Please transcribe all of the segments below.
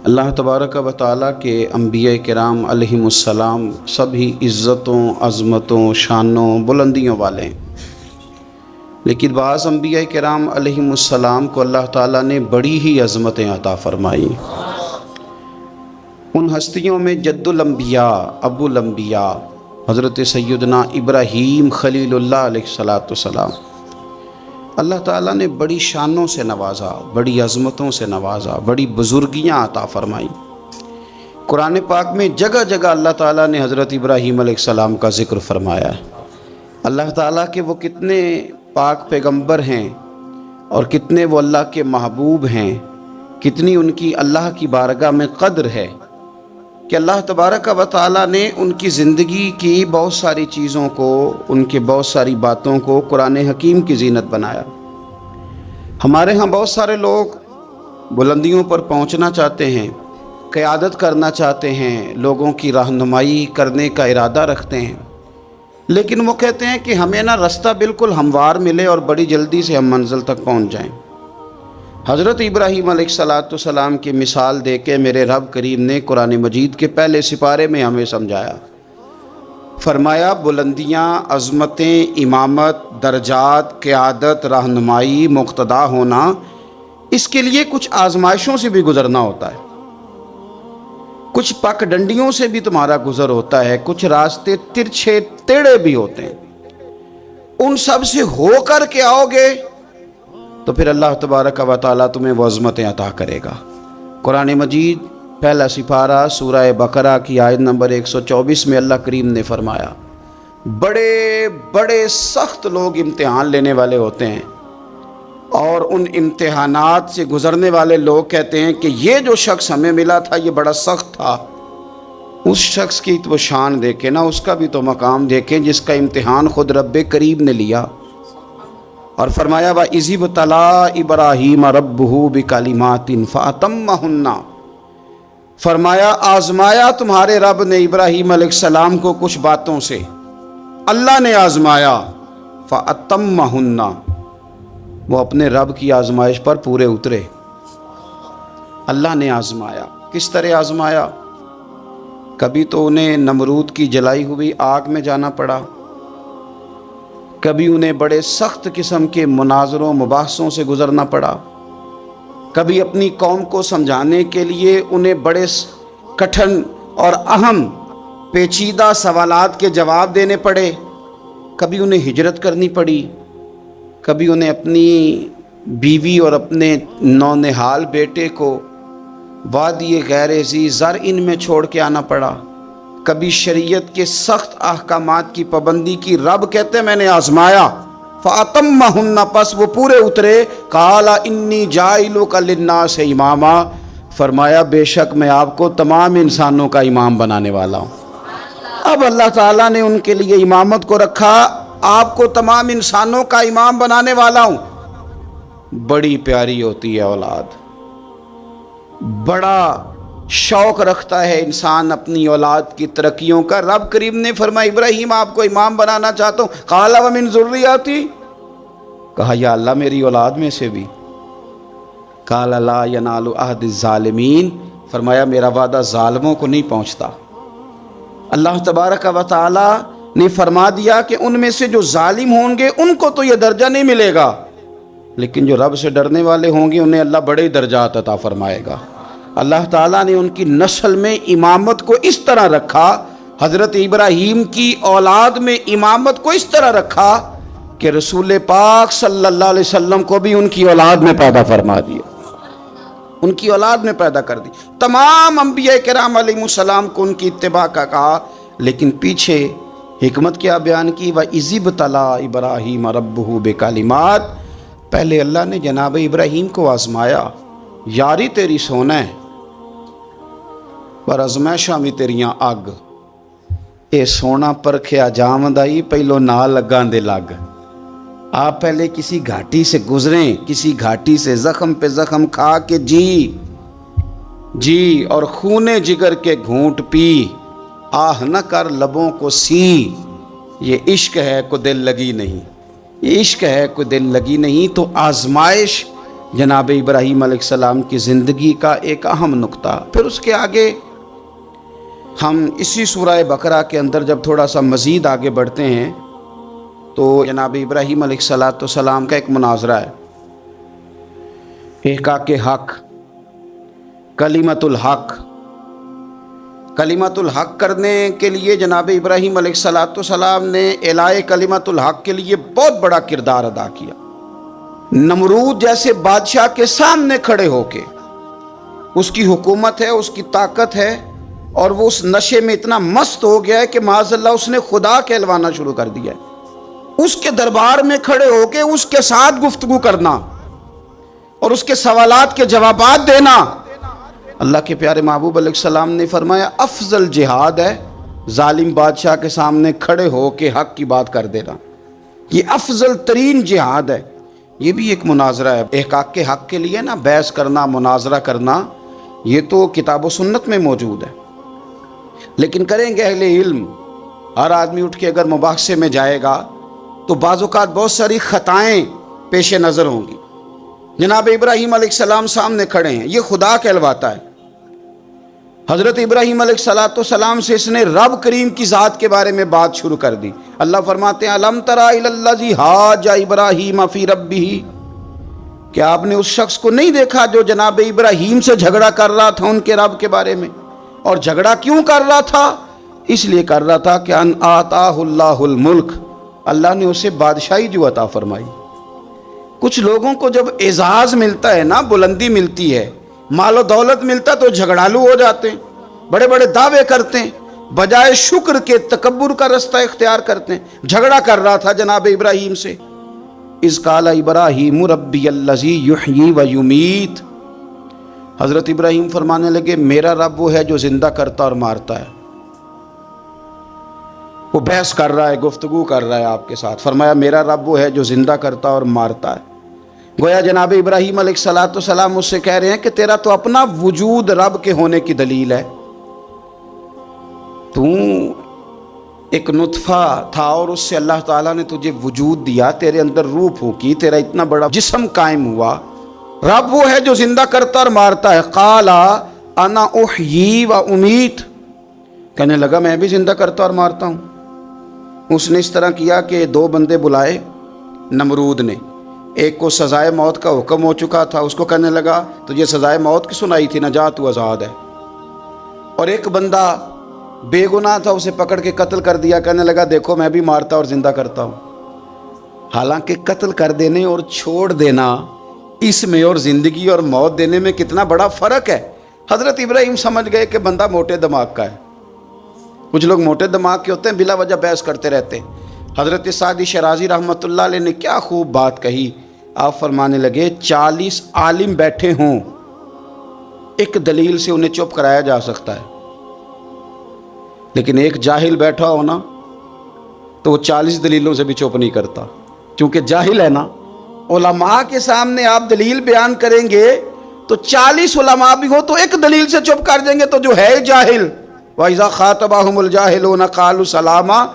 اللہ تبارک و تعالیٰ کے انبیاء کرام علیہمُ السلام سبھی عزتوں، عظمتوں، شانوں، بلندیوں والے ہیں، لیکن بعض انبیاء کرام علیہمُ السلام کو اللہ تعالیٰ نے بڑی ہی عظمتیں عطا فرمائی۔ ان ہستیوں میں جد الانبیاء، ابو الانبیاء حضرت سیدنا ابراہیم خلیل اللہ علیہ السلام، اللہ تعالیٰ نے بڑی شانوں سے نوازا، بڑی عظمتوں سے نوازا، بڑی بزرگیاں عطا فرمائی۔ قرآن پاک میں جگہ جگہ اللہ تعالیٰ نے حضرت ابراہیم علیہ السلام کا ذکر فرمایا ہے۔ اللہ تعالیٰ کے وہ کتنے پاک پیغمبر ہیں اور کتنے وہ اللہ کے محبوب ہیں، کتنی ان کی اللہ کی بارگاہ میں قدر ہے کہ اللہ تبارک و تعالیٰ نے ان کی زندگی کی بہت ساری چیزوں کو، ان کے بہت ساری باتوں کو قرآن حکیم کی زینت بنایا۔ ہمارے ہاں بہت سارے لوگ بلندیوں پر پہنچنا چاہتے ہیں، قیادت کرنا چاہتے ہیں، لوگوں کی رہنمائی کرنے کا ارادہ رکھتے ہیں، لیکن وہ کہتے ہیں کہ ہمیں نا رستہ بالکل ہموار ملے اور بڑی جلدی سے ہم منزل تک پہنچ جائیں۔ حضرت ابراہیم علیہ السلام کی مثال دے کے میرے رب کریم نے قرآن مجید کے پہلے سپارے میں ہمیں سمجھایا، فرمایا بلندیاں، عظمتیں، امامت، درجات، قیادت، رہنمائی، مقتدا ہونا، اس کے لیے کچھ آزمائشوں سے بھی گزرنا ہوتا ہے، کچھ پک ڈنڈیوں سے بھی تمہارا گزر ہوتا ہے، کچھ راستے ترچھے ٹیڑھے بھی ہوتے ہیں، ان سب سے ہو کر کے آؤ گے تو پھر اللہ تبارک و تعالیٰ تمہیں وہ عظمتیں عطا کرے گا۔ قرآن مجید پہلا سپارہ سورہ بقرہ کی آیت نمبر 124 میں اللہ کریم نے فرمایا، بڑے بڑے سخت لوگ امتحان لینے والے ہوتے ہیں، اور ان امتحانات سے گزرنے والے لوگ کہتے ہیں کہ یہ جو شخص ہمیں ملا تھا یہ بڑا سخت تھا، اس شخص کی تو شان دیکھیں نا، اس کا بھی تو مقام دیکھیں جس کا امتحان خود رب کریم نے لیا۔ اور فرمایا وَإِذِ ابْتَلَىٰ إِبْرَاهِيمَ رَبُّهُ بِكَلِمَاتٍ فَأَتَمَّهُنَّ، فرمایا آزمایا تمہارے رب نے ابراہیم علیہ السلام کو کچھ باتوں سے، اللہ نے آزمایا، فَأَتَمَّهُنَّ، وہ اپنے رب کی آزمائش پر پورے اترے۔ اللہ نے آزمایا، کس طرح آزمایا؟ کبھی تو انہیں نمرود کی جلائی ہوئی آگ میں جانا پڑا، کبھی انہیں بڑے سخت قسم کے مناظروں مباحثوں سے گزرنا پڑا، کبھی اپنی قوم کو سمجھانے کے لیے انہیں بڑے کٹھن اور اہم پیچیدہ سوالات کے جواب دینے پڑے، کبھی انہیں ہجرت کرنی پڑی، کبھی انہیں اپنی بیوی اور اپنے نونہال بیٹے کو وادی غیر ذی زرع میں چھوڑ کے آنا پڑا، کبھی شریعت کے سخت احکامات کی پابندی کی۔ رب کہتے ہیں میں نے آزمایا، فَأَتَمَّهُنَّ، پس وہ پورے اترے۔ قَالَ إِنِّي جَاعِلُكَ لِلنَّاسِ إِمَامًا، فرمایا بے شک میں آپ کو تمام انسانوں کا امام بنانے والا ہوں۔ اب اللہ تعالیٰ نے ان کے لیے امامت کو رکھا، آپ کو تمام انسانوں کا امام بنانے والا ہوں۔ بڑی پیاری ہوتی ہے اولاد، بڑا شوق رکھتا ہے انسان اپنی اولاد کی ترقیوں کا۔ رب کریم نے فرمایا ابراہیم آپ کو امام بنانا چاہتا ہوں، قال ومن ذریتی، کہا یا اللہ میری اولاد میں سے بھی، قال لا ینال عہد الظالمین، فرمایا میرا وعدہ ظالموں کو نہیں پہنچتا۔ اللہ تبارک و تعالی نے فرما دیا کہ ان میں سے جو ظالم ہوں گے ان کو تو یہ درجہ نہیں ملے گا، لیکن جو رب سے ڈرنے والے ہوں گے انہیں اللہ بڑے درجات عطا فرمائے گا۔ اللہ تعالیٰ نے ان کی نسل میں امامت کو اس طرح رکھا، حضرت ابراہیم کی اولاد میں امامت کو اس طرح رکھا کہ رسول پاک صلی اللہ علیہ وسلم کو بھی ان کی اولاد میں پیدا فرما دیا، ان کی اولاد میں پیدا کر دی۔ تمام انبیاء کرام علیہ السلام کو ان کی اتباع کا کہا، لیکن پیچھے حکمت کیا بیان کی، وَإِذِ ابْتَلَىٰ إِبْرَاهِيمَ رَبُّهُ بِكَلِمَاتٍ، پہلے اللہ نے جناب ابراہیم کو آزمایا، یاری تیری سونا ہے پر ازمائشاں بھی تیریاں اگ، اے سونا پرکھیا جامدائی پہلو نہ لگاں دے لگ۔ آپ پہلے کسی گھاٹی سے گزریں، کسی گھاٹی سے زخم پہ زخم کھا کے جی اور خونے جگر کے گھونٹ پی، آہ نہ کر لبوں کو سی، یہ عشق ہے کو دل لگی نہیں، یہ عشق ہے کوئی دل لگی نہیں۔ تو آزمائش جناب ابراہیم علیہ السلام کی زندگی کا ایک اہم نقطہ۔ پھر اس کے آگے ہم اسی سورہ بقرہ کے اندر جب تھوڑا سا مزید آگے بڑھتے ہیں تو جناب ابراہیم علیہ السلام کا ایک مناظرہ ہے، احقاق حق، کلمۃ الحق۔ کلمۃ الحق کرنے کے لیے جناب ابراہیم علیہ السلام نے اعلاء کلمۃ الحق کے لیے بہت بڑا کردار ادا کیا۔ نمرود جیسے بادشاہ کے سامنے کھڑے ہو کے، اس کی حکومت ہے، اس کی طاقت ہے، اور وہ اس نشے میں اتنا مست ہو گیا ہے کہ معاذ اللہ اس نے خدا کہلوانا شروع کر دیا ہے۔ اس کے دربار میں کھڑے ہو کے اس کے ساتھ گفتگو کرنا اور اس کے سوالات کے جوابات دینا، اللہ کے پیارے محبوب علیہ السلام نے فرمایا افضل جہاد ہے ظالم بادشاہ کے سامنے کھڑے ہو کے حق کی بات کر دینا، یہ افضل ترین جہاد ہے۔ یہ بھی ایک مناظرہ ہے، احقاق کے حق کے لیے نا بحث کرنا، مناظرہ کرنا، یہ تو کتاب و سنت میں موجود ہے، لیکن کریں گے اہل علم؟ ہر آدمی اٹھ کے اگر مباحثے میں جائے گا تو بعض اوقات بہت ساری خطائیں پیش نظر ہوں گی۔ جناب ابراہیم علیہ السلام سامنے کھڑے ہیں، یہ خدا کہلواتا ہے۔ حضرت ابراہیم علیہ السلام سے اس نے رب کریم کی ذات کے بارے میں بات شروع کر دی۔ اللہ فرماتے ہیں الم تری الی الذی حاج ابراہیم فی ربہ، کیا آپ نے اس شخص کو نہیں دیکھا جو جناب ابراہیم سے جھگڑا کر رہا تھا ان کے رب کے بارے میں؟ اور جھگڑا کیوں کر رہا تھا؟ اس لیے کر رہا تھا کہ ان آتاہ اللہ الملک، اللہ نے اسے بادشاہی جو عطا فرمائی۔ کچھ لوگوں کو جب اعزاز ملتا ہے نا، بلندی ملتی ہے، مال و دولت ملتا تو جھگڑالو ہو جاتے ہیں، بڑے بڑے دعوے کرتے ہیں، بجائے شکر کے تکبر کا رستہ اختیار کرتے ہیں۔ جھگڑا کر رہا تھا جناب ابراہیم سے۔ اذ قال ابراہیم ربی الذی یحیی و یمیت، حضرت ابراہیم فرمانے لگے میرا رب وہ ہے جو زندہ کرتا اور مارتا ہے۔ وہ بحث کر رہا ہے، گفتگو کر رہا ہے آپ کے ساتھ، فرمایا میرا رب وہ ہے جو زندہ کرتا اور مارتا ہے۔ گویا جناب ابراہیم علیہ السلام اس سے کہہ رہے ہیں کہ تیرا تو اپنا وجود رب کے ہونے کی دلیل ہے، تو ایک نطفہ تھا اور اس سے اللہ تعالیٰ نے تجھے وجود دیا، تیرے اندر روح پھونکی، تیرا اتنا بڑا جسم قائم ہوا۔ رب وہ ہے جو زندہ کرتا اور مارتا ہے۔ قال انا احیی و امیت، کہنے لگا میں بھی زندہ کرتا اور مارتا ہوں۔ اس نے اس طرح کیا کہ دو بندے بلائے نمرود نے، ایک کو سزائے موت کا حکم ہو چکا تھا، اس کو کہنے لگا تجھے سزائے موت کی سنائی تھی، نہ جا تو آزاد ہے، اور ایک بندہ بے گناہ تھا، اسے پکڑ کے قتل کر دیا، کہنے لگا دیکھو میں بھی مارتا اور زندہ کرتا ہوں۔ حالانکہ قتل کر دینے اور چھوڑ دینا، اس میں اور زندگی اور موت دینے میں کتنا بڑا فرق ہے۔ حضرت ابراہیم سمجھ گئے کہ بندہ موٹے دماغ کا ہے۔ کچھ لوگ موٹے دماغ کے ہوتے ہیں، بلا وجہ بحث کرتے رہتے ہیں۔ حضرت سعدی شرازی رحمۃ اللہ علیہ نے کیا خوب بات کہی، آپ فرمانے لگے 40 عالم بیٹھے ہوں، ایک دلیل سے انہیں چپ کرایا جا سکتا ہے، لیکن ایک جاہل بیٹھا ہو نا تو وہ 40 دلیلوں سے بھی چپ نہیں کرتا، کیونکہ جاہل ہے نا۔ علماء کے سامنے آپ دلیل بیان کریں گے تو 40 علماء بھی ہو تو ایک دلیل سے چپ کر دیں گے، تو جو ہے جاہل وَإِذَا خَاطَبَهُمُ الْجَاهِلُونَ قَالُوا سَلَامًا،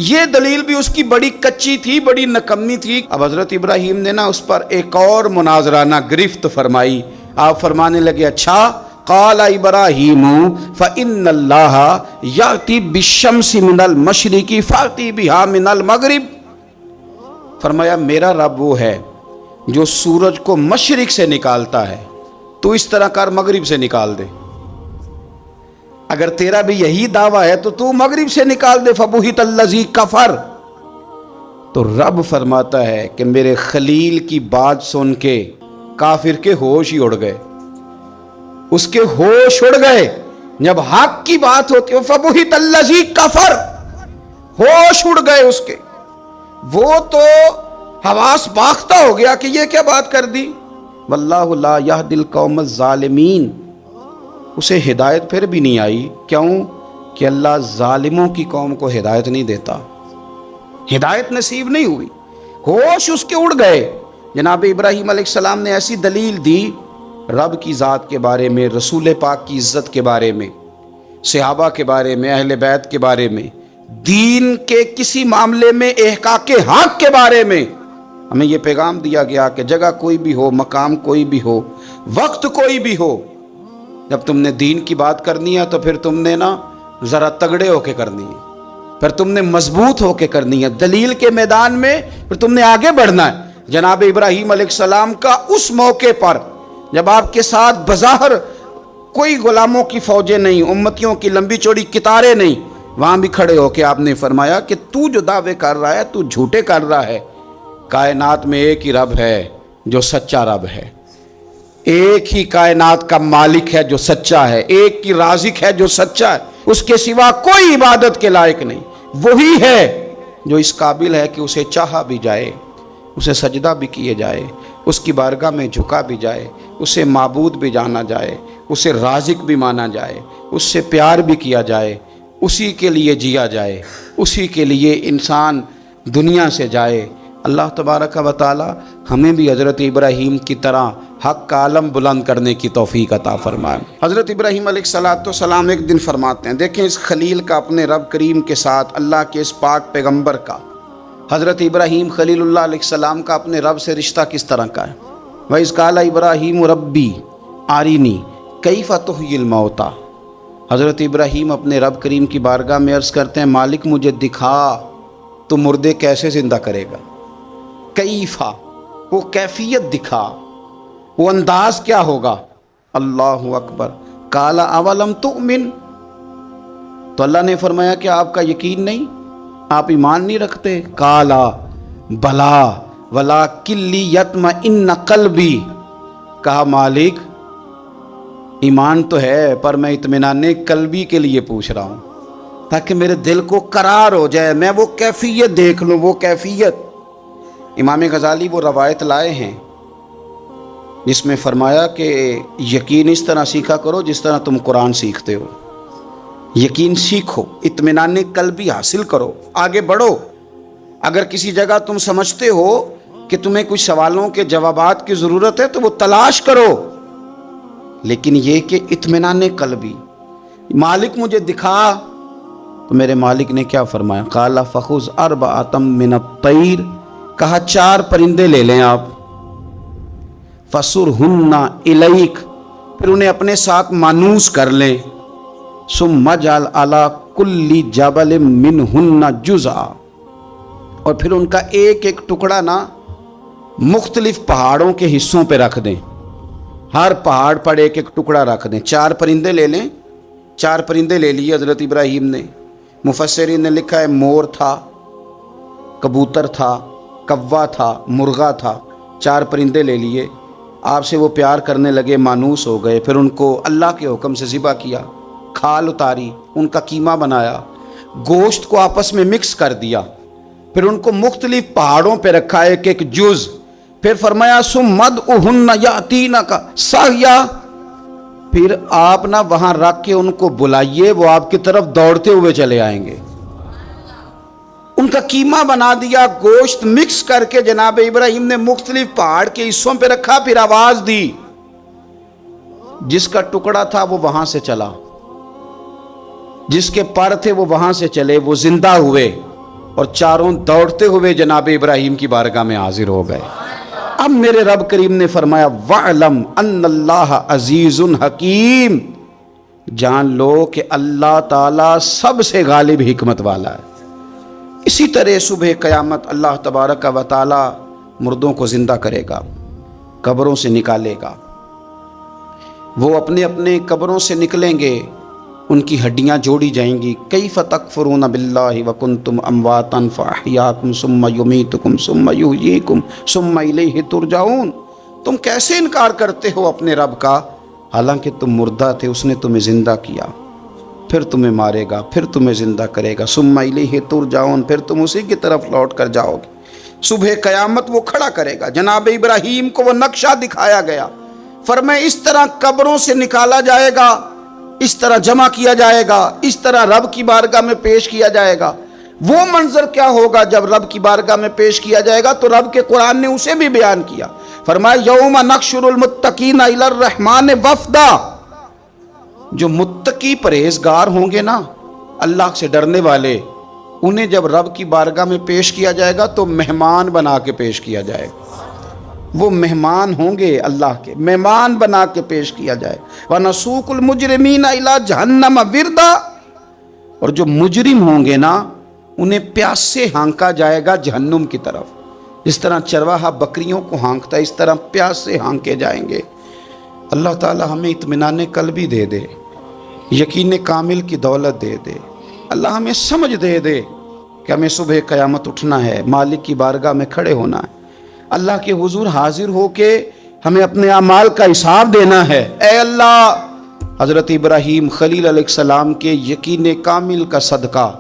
یہ دلیل بھی اس کی بڑی کچی تھی، بڑی نکمی تھی۔ اب حضرت ابراہیم نے نا اس پر ایک اور مناظرانہ گرفت فرمائی۔ آپ فرمانے لگے اچھا، قال ابراہیم فإن اللہ یأتی بالشمس من المشرق فأتی بها من المغرب، فرمایا میرا رب وہ ہے جو سورج کو مشرق سے نکالتا ہے، تو اس طرح کر مغرب سے نکال دے۔ اگر تیرا بھی یہی دعویٰ ہے تو مغرب سے نکال دے۔ فبہت الذی کفر، تو رب فرماتا ہے کہ میرے خلیل کی بات سن کے کافر کے ہوش ہی اڑ گئے، اس کے ہوش اڑ گئے۔ جب حق کی بات ہوتی ہے فبہت الذی کفر، ہوش اڑ گئے اس کے، وہ تو حواس باختہ ہو گیا کہ یہ کیا بات کر دی۔ واللہ لا یہدی القوم الظالمین، اسے ہدایت پھر بھی نہیں آئی، کیوں کہ اللہ ظالموں کی قوم کو ہدایت نہیں دیتا، ہدایت نصیب نہیں ہوئی، ہوش اس کے اڑ گئے۔ جناب ابراہیم علیہ السلام نے ایسی دلیل دی رب کی ذات کے بارے میں، رسول پاک کی عزت کے بارے میں، صحابہ کے بارے میں، اہل بیت کے بارے میں، دین کے کسی معاملے میں احقاق حق کے بارے میں، ہمیں یہ پیغام دیا گیا کہ جگہ کوئی بھی ہو، مقام کوئی بھی ہو، وقت کوئی بھی ہو، جب تم نے دین کی بات کرنی ہے تو پھر تم نے نا ذرا تگڑے ہو کے کرنی ہے، پھر تم نے مضبوط ہو کے کرنی ہے، دلیل کے میدان میں پھر تم نے آگے بڑھنا ہے۔ جناب ابراہیم علیہ السلام کا اس موقع پر جب آپ کے ساتھ بظاہر کوئی غلاموں کی فوجیں نہیں، امتیوں کی لمبی چوڑی قطاریں نہیں، وہاں بھی کھڑے ہو کے آپ نے فرمایا کہ تو جو دعوے کر رہا ہے تو جھوٹے کر رہا ہے، کائنات میں ایک ہی رب ہے جو سچا رب ہے، ایک ہی کائنات کا مالک ہے جو سچا ہے، ایک ہی رازق ہے جو سچا ہے، اس کے سوا کوئی عبادت کے لائق نہیں، وہی ہے جو اس قابل ہے کہ اسے چاہا بھی جائے، اسے سجدہ بھی کیے جائے، اس کی بارگاہ میں جھکا بھی جائے، اسے معبود بھی جانا جائے، اسے رازق بھی مانا جائے، اس سے پیار بھی کیا جائے، اسی کے لیے جیا جائے، اسی کے لیے انسان دنیا سے جائے۔ اللہ تبارک و تعالی ہمیں بھی حضرت ابراہیم کی طرح حق کا علم بلند کرنے کی توفیق عطا فرمائے۔ حضرت ابراہیم علیہ السلام ایک دن فرماتے ہیں، دیکھیں اس خلیل کا اپنے رب کریم کے ساتھ، اللہ کے اس پاک پیغمبر کا، حضرت ابراہیم خلیل اللہ علیہ السلام کا اپنے رب سے رشتہ کس طرح کا ہے۔ وَإِذْ قَالَ إِبْرَاهِيمُ رَبِّي أَرِنِي كَيْفَ تُحْيِي الْمَوْتَى۔ حضرت ابراہیم اپنے رب کریم کی بارگاہ میں عرض کرتے ہیں، مالک مجھے دکھا تو مردے کیسے زندہ کرے گا۔ کیفا، وہ کیفیت دکھا، وہ انداز کیا ہوگا۔ اللہ اکبر۔ قال اولم تؤمن، تو اللہ نے فرمایا کہ آپ کا یقین نہیں، آپ ایمان نہیں رکھتے۔ قال بلا ولکن لیطمئن قلبی، کہا مالک ایمان تو ہے پر میں اطمینان قلبی کے لیے پوچھ رہا ہوں تاکہ میرے دل کو قرار ہو جائے، میں وہ کیفیت دیکھ لوں، وہ کیفیت۔ امام غزالی وہ روایت لائے ہیں جس میں فرمایا کہ یقین اس طرح سیکھا کرو جس طرح تم قرآن سیکھتے ہو، یقین سیکھو، اطمینان قلبی حاصل کرو، آگے بڑھو۔ اگر کسی جگہ تم سمجھتے ہو کہ تمہیں کچھ سوالوں کے جوابات کی ضرورت ہے تو وہ تلاش کرو، لیکن یہ کہ اطمینان قلبی۔ مالک مجھے دکھا، تو میرے مالک نے کیا فرمایا، قال فخذ اربعۃ من الطیر، کہا 4 پرندے لے لیں آپ، فَصُرْهُنَّ إِلَيْكَ، پھر انہیں اپنے ساتھ مانوس کر لیں، ثُمَّ اجْعَلْ عَلَىٰ كُلِّ جَبَلٍ مِّنْهُنَّ جُزْءًا، اور پھر ان کا ایک ایک ٹکڑا نا مختلف پہاڑوں کے حصوں پہ رکھ دیں، ہر پہاڑ پر ایک ایک ٹکڑا رکھ دیں۔ 4 پرندے لے لیں، 4 پرندے لے لیے حضرت ابراہیم نے۔ مفسرین نے لکھا ہے مور تھا، کبوتر تھا، کوا تھا، مرغا تھا، 4 پرندے لے لیے، آپ سے وہ پیار کرنے لگے، مانوس ہو گئے، پھر ان کو اللہ کے حکم سے ذبح کیا، کھال اتاری، ان کا قیمہ بنایا، گوشت کو آپس میں مکس کر دیا، پھر ان کو مختلف پہاڑوں پہ رکھا ایک ایک جز، پھر فرمایا ثم ادعوہن یاتینک سعیا، پھر آپ نہ وہاں رکھ کے ان کو بلائیے، وہ آپ کی طرف دوڑتے ہوئے چلے آئیں گے۔ ان کا قیمہ بنا دیا، گوشت مکس کر کے جناب ابراہیم نے مختلف پہاڑ کے حصوں پہ رکھا، پھر آواز دی، جس کا ٹکڑا تھا وہ وہاں سے چلا، جس کے پر تھے وہ وہاں سے چلے، وہ زندہ ہوئے اور چاروں دوڑتے ہوئے جناب ابراہیم کی بارگاہ میں حاضر ہو گئے۔ اب میرے رب کریم نے فرمایا وَعْلَمْ أَنَّ اللَّهَ عَزِيزٌ حَكِيمٌ، جان لو کہ اللہ تعالیٰ سب سے غالب حکمت والا ہے۔ اسی طرح صبح قیامت اللہ تبارک و تعالی مردوں کو زندہ کرے گا، قبروں سے نکالے گا، وہ اپنے اپنے قبروں سے نکلیں گے، ان کی ہڈیاں جوڑی جائیں گی۔ کیف تکفرون باللہ وکنتم امواتا فاحیاکم ثم یمیتکم ثم یحییکم ثم الیہ ترجعون، تم کیسے انکار کرتے ہو اپنے رب کا، حالانکہ تم مردہ تھے، اس نے تمہیں زندہ کیا، پھر تمہیں مارے گا، پھر تمہیں زندہ کرے گا، ثم الیہ ترجعون، پھر تم اسی کی طرف لوٹ کر جاؤ گے۔ صبح قیامت وہ کھڑا کرے گا، جناب ابراہیم کو وہ نقشہ دکھایا گیا، فرمائے اس طرح قبروں سے نکالا جائے گا، اس طرح جمع کیا جائے گا، اس طرح رب کی بارگاہ میں پیش کیا جائے گا۔ وہ منظر کیا ہوگا جب رب کی بارگاہ میں پیش کیا جائے گا، تو رب کے قرآن نے اسے بھی بیان کیا، فرمایا یوم نحشر المتقین الی الرحمن وفدا، جو متقی پرہیزگار ہوں گے نا، اللہ سے ڈرنے والے، انہیں جب رب کی بارگاہ میں پیش کیا جائے گا تو مہمان بنا کے پیش کیا جائے گا. وہ مہمان ہوں گے اللہ کے، مہمان بنا کے پیش کیا جائے. وَنَسُوقُ الْمُجْرِمِينَ إِلَىٰ جَهَنَّمَ وِرْدًا، اور جو مجرم ہوں گے نا انہیں پیاس سے ہانکا جائے گا جہنم کی طرف. جس طرح چرواہا بکریوں کو ہانکتا ہے اس طرح پیاس سے ہانکے جائیں گے. اللہ تعالی ہمیں اطمینان قلبی دے دے، یقین کامل کی دولت دے دے. اللہ ہمیں سمجھ دے دے کہ ہمیں صبح قیامت اٹھنا ہے، مالک کی بارگاہ میں کھڑے ہونا ہے، اللہ کے حضور حاضر ہو کے ہمیں اپنے اعمال کا حساب دینا ہے. اے اللہ، حضرت ابراہیم خلیل علیہ السلام کے یقین کامل کا صدقہ